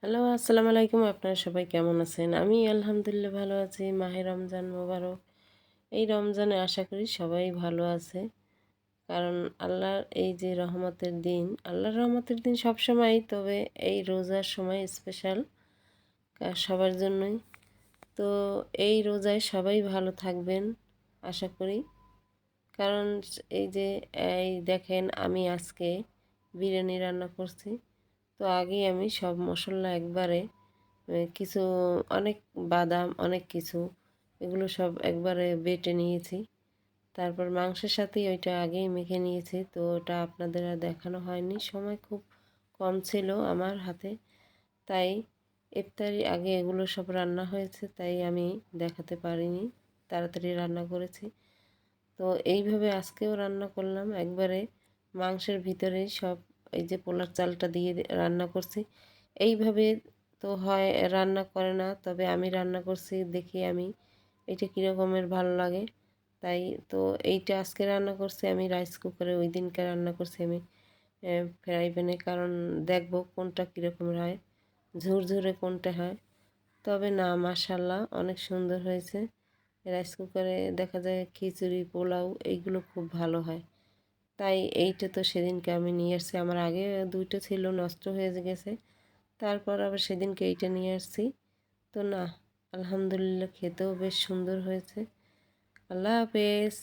Hello, আসসালামু আলাইকুম। আপনারা সবাই কেমন আছেন? আমি আলহামদুলিল্লাহ ভালো আছি। মাহে রমজান মোবারক। এই রমজানে আশা করি সবাই ভালো আছে। কারণ আল্লাহর এই যে রহমতের দিন, আল্লাহর রহমতের দিন সবসময়ই, তবে এই রোজার সময় স্পেশাল সবার জন্যই। তো এই রোজায় সবাই ভালো থাকবেন আশা করি। কারণ এই যে দেখেন আমি আজকে বিরিয়ানি রান্না করছি। তো আগেই আমি সব মশলা একবারে কিছু অনেক বাদাম অনেক কিছু এগুলো সব একবারে বেটে নিয়েছি। তারপর মাংসের সাথেই ওইটা আগেই মেখে নিয়েছি। তো ওটা আপনাদের আর দেখানো হয়নি, সময় খুব কম ছিল আমার হাতে। তাই ইফতারির আগে এগুলো সব রান্না হয়েছে, তাই আমি দেখাতে পারিনি, তাড়াতাড়ি রান্না করেছি। তো এইভাবে আজকেও রান্না করলাম একবারে মাংসের ভিতরেই সব, এই যে পোলার চালটা দিয়ে রান্না করছি। এইভাবে তো হয় রান্না করে না, তবে আমি রান্না করছি দেখি আমি এটা কীরকমের ভালো লাগে। তাই তো এইটা আজকে রান্না করছি আমি রাইস কুকারে, ওই দিনকে রান্না করছি আমি ফ্রাই প্যানে। কারণ দেখব কোনটা কীরকমের হয়, ঝুরঝুরে কোনটা হয়। তবে না, মাশাল্লাহ অনেক সুন্দর হয়েছে। রাইস কুকারে দেখা যায় খিচুড়ি পোলাও এইগুলো খুব ভালো হয়। তাই এইটা তো সেদিনকে আমি নিয়ে আসছি, আমার আগে দুইটা ছিল নষ্ট হয়ে গেছে, তারপর আবার সেদিনকে এইটা নিয়ে আসছি। তো না, আলহামদুলিল্লাহ খেতেও বেশ সুন্দর হয়েছে। আল্লাহ হাফেজ।